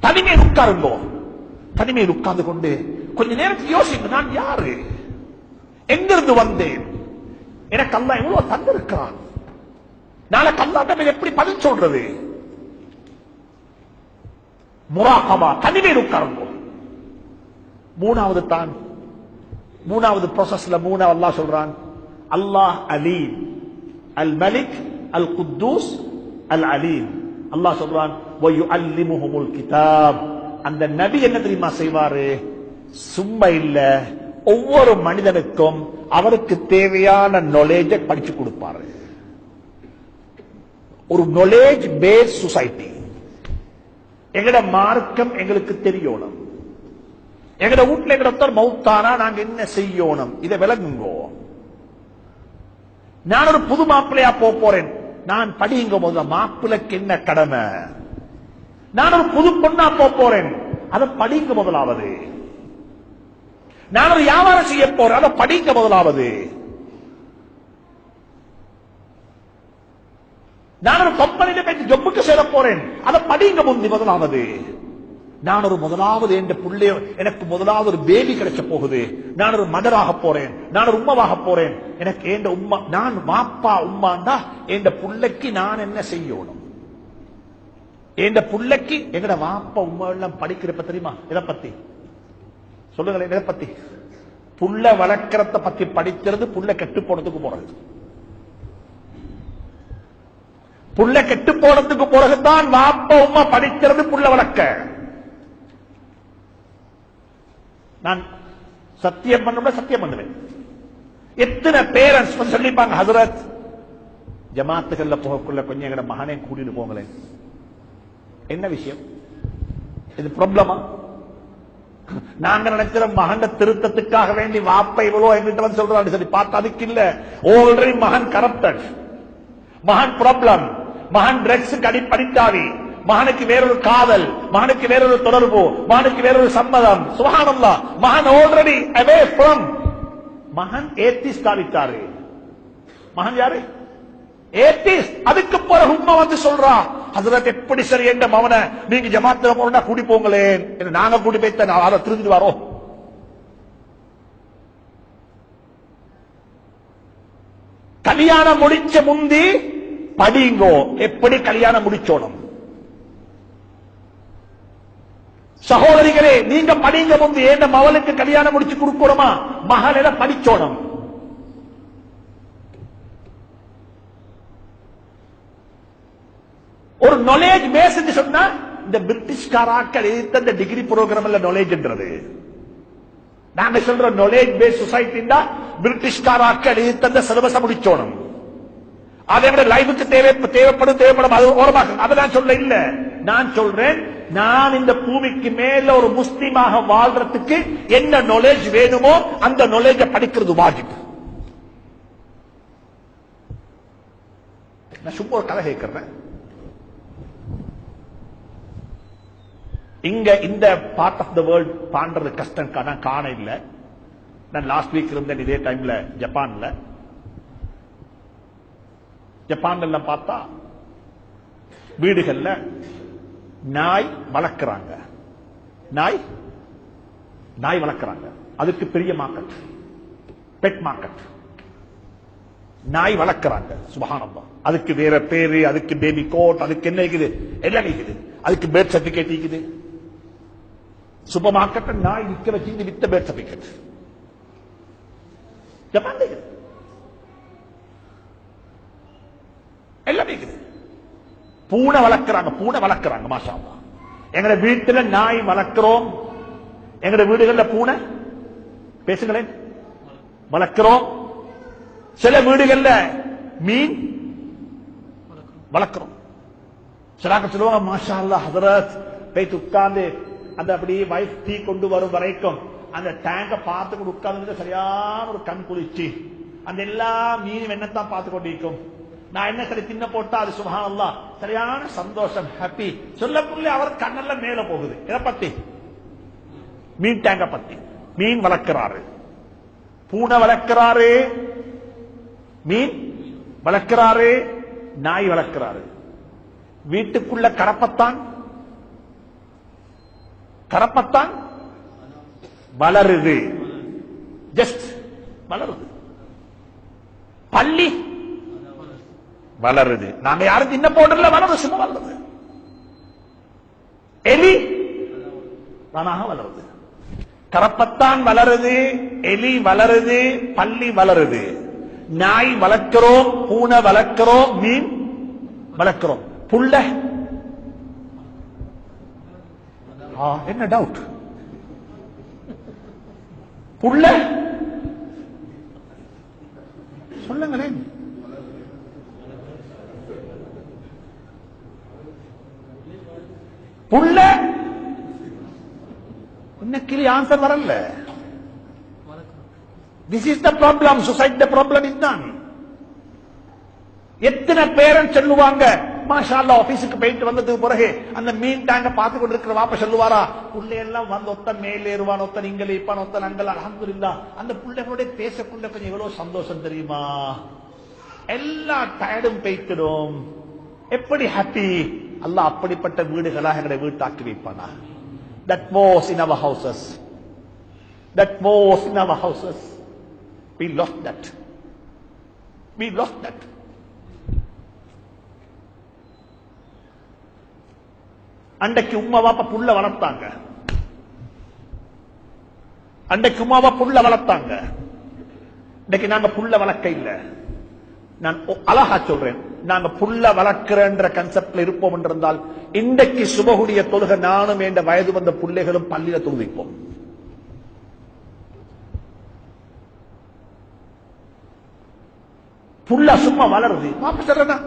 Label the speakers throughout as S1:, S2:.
S1: தனிமையில் உட்காருங்கோ. தனிமையில் உட்கார்ந்து கொண்டு கொஞ்ச நேரத்துக்கு யோசிங்க, நான் யாரு, எங்கிருந்து வந்தேன், எனக்கு அல்லாஹ் எவ்வளவு தந்திருக்கிறான், நாளைக்கு அல்லாஹ்விடம் எப்படி பதில் சொல்றது? முராகபா, தனிமையில் உட்காருங்கோ. மூணாவது ப்ராசஸ்ல மூணாவது அல்லாஹ் சொல்றான், அல்லாஹ் அலீம், அல் மலிக், அல் குத்தூஸ், அல் அலீம். அல்லாஹ் சொல்றான் வயுஅல்லிமுஹுமுல் கிதாப். அந்த நபி என்ன தெரியுமா செய்வாரு? சும்மா இல்ல, ஒவ்வொரு மனிதனுக்கும் அவருக்கு தேவையான நாலேஜை படிச்சு கொடுப்பாரு. ஒரு நாலேஜ் பேஸ்ட் சொசைட்டி. எங்கட மார்க்கம் எங்களுக்கு தெரியணும். எங்கட வீட்டுல எங்கட மௌத்தானா நாங்க என்ன செய்யணும், இதை விளங்குங்கோ. நான் ஒரு புது மாப்பிள்ளையா போறேன், நான் படிங்க போது மாப்பிள்ளைக்கு என்ன கடமை. நான் ஒரு புது பொண்ணா போறேன், அதை படிங்க முதலாவது. நான் ஒரு வியாபாரம் செய்ய போறேன், அதை படிங்க முதலாவது. நான் ஒரு கம்பெனியில போய் ஜொப்புக்கு சேர போறேன், அதை படிங்க முதலாவது. நான் ஒரு முதலாவது என் பிள்ளை, எனக்கு முதலாவது ஒரு பேபி கிடைச்ச போகுது, நான் ஒரு மதராக போறேன், நான் ஒரு உம்மாவாக போறேன், எனக்கு என் உம்மா, நான் மாப்பா உம்மாண்டா என் பிள்ளைக்கு நான் என்ன செய்யணும்? என் பிள்ளைக்கு எங்கட மாப்பா உம்மா எல்லாம் படிக்கிறப்ப தெரியுமா? இதை பத்தி சொல்லுங்களேன். இதை பத்தி புள்ள வளர்க்கறத பத்தி படிக்கிறது புள்ள கெட்டு போனதுக்கு போறது. புள்ள கெட்டு போனதுக்கு பிறகுதான் மாப்பா உம்மா படிக்கிறது புள்ள வளர்க்க. நான் சத்தியம் பண்ண சத்தியம் பண்ணுவேன். எத்தனை பேரண்ட்ஸ் சொல்லிப்பாங்க, ஹசரத் ஜமாத்துகள்ல போகக்குள்ள கொஞ்சம் எங்கட மகனே கூட்டிட்டு போங்களேன். என்ன விஷயம்? இது ப்ராப்ளமா? நாங்க நினைக்கிற மகன் திருத்தத்துக்காக வேண்டி வாப்பை இவ்வளவு எங்கிட்ட வந்து சொல்றான்னு சொல்லி பார்த்தா அதுக்கு இல்ல. ஆல்ரெடி மகன் கரப்டட், மகன் ப்ராப்ளம், மகன் ட்ரக்ஸ் அடிப்படித்தாவி, மகனுக்கு வேறொரு காதல், மகனுக்கு வேறொரு தொடர்பு, மகனுக்கு வேறொரு சம்மதம். சுப்ஹானல்லாஹ், மகன் ஆல்ரெடி அவே ஃப்ரம், மகன் ஏத்திஸ்ட் ஆகிட்டாரு. மகன் யாரு? ஏத்திஸ்ட். அதுக்கு பிறகு உம்மா வந்து சொல்றா, ஹஜ்ரத் எப்படி சரி என்ற மவனை நீங்க ஜமாத்துல போனா கூட்டி போங்களேன், நாங்க கூட்டி போய்த்த அதை திருந்துட்டு வரோம். கல்யாணம் முடிச்ச முந்தி படிங்கோ, எப்படி கல்யாணம் முடிச்சோணும். சகோதரிகளே, நீங்க படிங்க முந்தி ஏன் மவளுக்கு கல்யாணம் முடிச்சு கொடுக்கணுமா? மகளிர படிச்சோணும். ஒரு நாலேஜ் பேஸ் சொன்னா இந்த பிரிட்டிஷ்காராக்கள் இந்த டிகிரி ப்ரோக்ராம்ல நாலேஜ்ன்றது. நாங்க சொல்ற நாலேஜ் பேஸ் சொசைட்டி பிரிட்டிஷ்காராக்கள் இந்த சிலபஸ் முடிச்சோணும். அதை விட லைஃபுக்கு தேவைப்படும் அது ஓரமாக அதை நான் சொல்ல இல்ல. நான் சொல்றேன், நான் இந்த பூமிக்கு மேல ஒரு முஸ்லிமாக வாழ்றதுக்கு என்ன நாலேஜ் வேணுமோ அந்த நாலேஜ படிக்கிறது வாஜிப். நான் சும்மா ஒரு கதை கேட்கிறேன். இங்க இந்த பார்ட் ஆஃப் த வேர்ல்ட் பாண்டது கஷ்டம் காண இல்ல. நான் லாஸ்ட் வீக் இருந்தேன் இதே டைம்ல ஜப்பான்ல. ஜப்பான்ல பார்த்தா வீடுகள்ல நாய் வளர்க்கிறாங்க. நாய் வளர்க்கிறாங்க. அதுக்கு பெரிய மார்க்கெட், பெட் மார்க்கெட். நாய் வளர்க்கிறாங்க. சுப்ஹானல்லாஹ். அதுக்கு வேற பேரு, அதுக்கு பேபி கோட், அதுக்கு என்ன இருக்குது, எல்லாம் இருக்குது. அதுக்கு பேர்த் சர்டிபிகேட் இருக்குது. சூப்பர் மார்க்கெட் நாய் விற்க வச்சு வித்த பேர்த் சர்டிபிகேட் ஜப்பான் இருக்குது. எல்லாம் இருக்குது. பூனை வளர்க்கிறாங்க. மாஷா அல்லாஹ். எங்க வீட்டுல நாய் வளர்க்கிறோம். எங்க வீடுகள்ல பூனை பேசுங்களேன் வளர்க்கிறோம். சில வீடுகள்ல மீன் வளர்க்கிறோம். சிலாக்க சொல்லுவாங்க, மாஷா அல்லாஹ் ஹஜ்ரத் போயிட்டு உட்கார்ந்து அந்த அப்படியே வைஃப் டீ கொண்டு வரும் வரைக்கும் அந்த டேங்க பார்த்து உட்கார்ந்து சரியான ஒரு கண் குளிச்சு அந்த எல்லா மீனும் என்னத்தான் பார்த்து கொண்டிருக்கும். நான் என்ன சரி தின்ன போட்டா அது சுப்ஹானல்லாஹ் சரியான சந்தோஷம், ஹாப்பி. சொல்லக்குள்ளே அவர் கண்ணெல்லாம் மேல போகுது. இதை பத்தி மீன் டேங்க பத்தி. மீன் வளர்க்கிறாரு, பூனை வளர்க்கிறாரு, மீன் வளர்க்கிறாரு, நாய் வளர்க்கிறாரு. வீட்டுக்குள்ள கடப்பத்தான் கரப்பத்தான் வளருது, ஜஸ்ட் வளருது. பள்ளி வளருது. நாங்க யாரும் தின்ன போடுறல, வளருது, சும்மா வளருது. எலி தானாக வளருது. கரப்பத்தான் வளருது, எலி வளருது, பள்ளி வளருது. நாய் வளர்க்கிறோம், பூனை வளர்க்கிறோம், மீன் வளர்க்கிறோம். புள்ள என்ன டவுட்? புள்ள சொல்லுங்களேன். புள்ள இன்னைக்கு ஆன்சர் வரல. This is the problem. Society the problem is done. எத்தனை பேரண்ட்ஸ் சொல்லுவாங்க, மாஷா அல்லாஹ் ஆபீஸுக்கு போயிட்டு வந்ததுக்கு பிறகு அந்த மீன் டேங்க பார்த்து கொண்டு இருக்கிற வாப்ப சொல்லுவாரா, புள்ளை எல்லாம் வந்து ஒத்த மேலே ஏறுவான், ஒத்த நீங்கள் இப்பான், ஒத்த நங்கள், அல்ஹம்துலில்லாஹ். அந்த புள்ளைகளோட பேசக்குள்ள கொஞ்சம் எவ்வளவு சந்தோஷம் தெரியுமா? எல்லா டயர்டும் போய்த்திடும். எப்படி ஹாப்பி. அல்லாஹ் அப்படிப்பட்ட வீடுகளாக எங்களை வீட்டாக்கி வைப்பானா? That was in our houses. That was in our houses. We lost that. We lost that. அன்றைக்கு உம்மா வாப்பா புள்ள வளர்த்தாங்க. அன்றைக்கு உம்மாவா புள்ள வளர்த்தாங்க. இன்னைக்கு நாங்க புள்ள வளர்க்க இல்ல. நான் அழகா சொல்றேன், நாங்க புள்ள வளர்க்கிறன்ற கன்செப்ட்ல இருப்போம் என்றிருந்தால் இன்றைக்கு சுபகுடைய தொழுக நானும் என்ற வயது வந்த பிள்ளைகளும் பள்ளியில தொழுவிப்போம். புள்ள சும்மா வளருது. பாப்பா சொல்றா,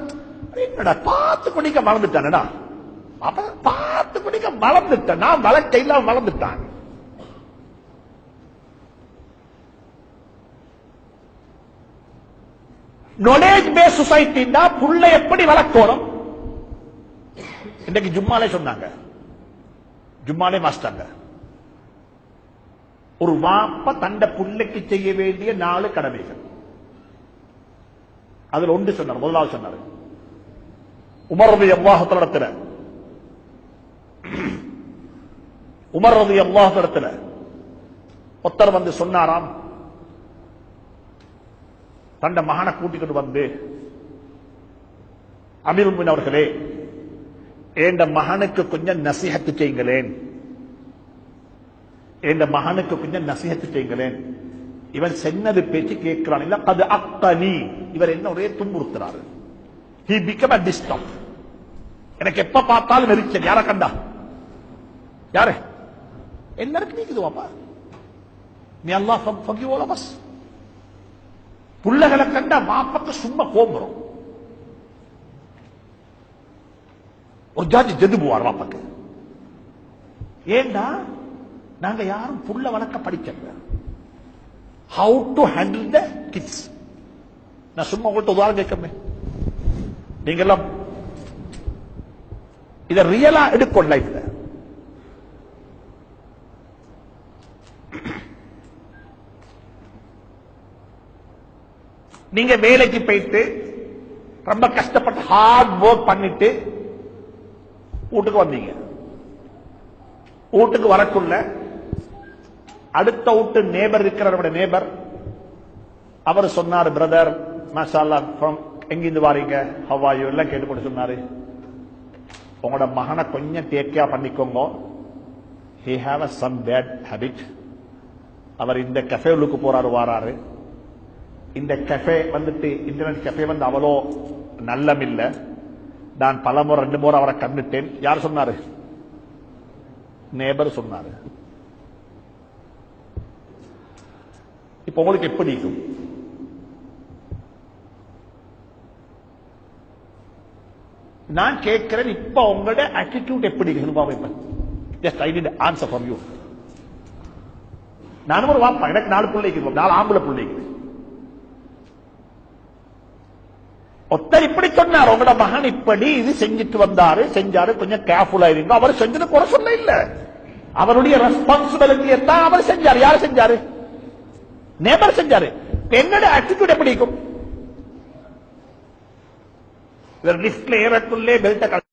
S1: என்னடா பார்த்து குடிக்க வளர்ந்துட்டானடா, பார்த்து குடிக்க வளர்ந்துட்டான், நான் வளர்க்க இல்லாம வளர்ந்துட்டான். நாலேஜ் பேஸ் சொசைட்டின்னா புள்ள எப்படி வளர்க்கணும்? இன்னைக்கு ஜும்மாலே சொன்னாங்க, ஜும்மாலே மாஸ்டாங்க, ஒரு வாப்ப தண்ட புள்ளைக்கு செய்ய வேண்டிய 4 கடமைகள். அதுல ஒன்று சொன்னார். முதலாவது சொன்னார், உமர் ரலியல்லாஹு அன்ஹு இடத்துல, உமர் ரலியல்லாஹு அன்ஹு இடத்துல ஒருத்தர் வந்து சொன்னாராம், தண்ட மகனை கூட்டிக்கிட்டு வந்து, அமீருல் முஃமினீன் அவர்களே, என் மகனுக்கு கொஞ்சம் நசீஹத்து செய்யுங்களேன், என் மகனுக்கு கொஞ்சம் நசீஹத்து செய்யுங்களேன், இவன் சென்னது பேச்சு கேட்கிறான் இல்ல, அது அக்தனி, இவர் என்ன ஒரே துன்புறுத்துறாரு. He became a disturb. எனக்கு எப்ப பார்த்தாலும் எரிச்சல். யார கண்டா? யாரு? எல்லாருக்கும் நீக்குது வாப்பா. நீ அல்லாஹ் forgive all of us. புள்ளகளை கண்டா வாப்பக்கு சும்மா கோபுறோம். ஒரு ஜாதி ஜெதுபுவார் வாப்பக்கு. ஏண்டா நாங்க யாரும் புள்ள வளர்க்க படிக்கல. How to handle the kids. நான் சும்மா உங்கள்கிட்ட உதாரணம் கேட்கமே, நீங்க எல்லாம் இத ரியலா எடுக்கும் லைஃப்ல. நீங்க வேலைக்கு போயிட்டு ரொம்ப கஷ்டப்பட்டு ஹார்ட் ஒர்க் பண்ணிட்டு வீட்டுக்கு வந்தீங்க. வீட்டுக்கு வரக்குள்ள அடுத்த வீட்டு நேபர் இருக்கிற நேபர் அவர் சொன்னாரு, பிரதர் மாஷா அல்லாஹ், ஃப்ரம் எங்கிருந்து வாரீங்க, ஹவ் ஆர் யூ எல்லாம் கேட்டுப்பட்டு சொன்னாரு, உங்களோட மகனை கொஞ்சம் டேக் கேர் பண்ணிக்கோங்க. he have some bad habit. அவர் இந்த கஃபேலுக்கு போறாரு, வாராரு. இந்த கஃபே வந்துட்டு இன்டர்நெட் கஃபே வந்து அவ்வளோ நல்லமில்ல. நான் பலமுறை 2 முறை அவரை கண்டுட்டேன். யார் சொன்னாரு? நேபர் சொன்னாரு. இப்ப உங்களுக்கு எப்படி இருக்கும்? நான் கேட்கிறேன், இப்ப உங்களோட ஆட்டிடியூட் எப்படி இருக்கு? Just I need answer from you. நானும் ஒரு வாப்பா, எனக்கு 4 பிள்ளைக்கு, 4 ஆம்பளை பிள்ளைக்கு. ஒருத்தர் இப்படி சொன்னார், உங்களோட மகன் இப்படி இது செஞ்சுட்டு வந்தாரு, செஞ்சாரு, கொஞ்சம் கேர்ஃபுல்லா இருங்க. அவர் செஞ்சது குறை சொல்ல இல்ல, அவருடைய ரெஸ்பான்சிபிலிட்டியை தான் அவர் செஞ்சாரு. யார் செஞ்சாரு? நேபர் செஞ்சாரு. என்னோட ஆட்டிடியூட் எப்படி இருக்கும்? லிப்ட்ல ஏறக்குள்ளே பெல்ட்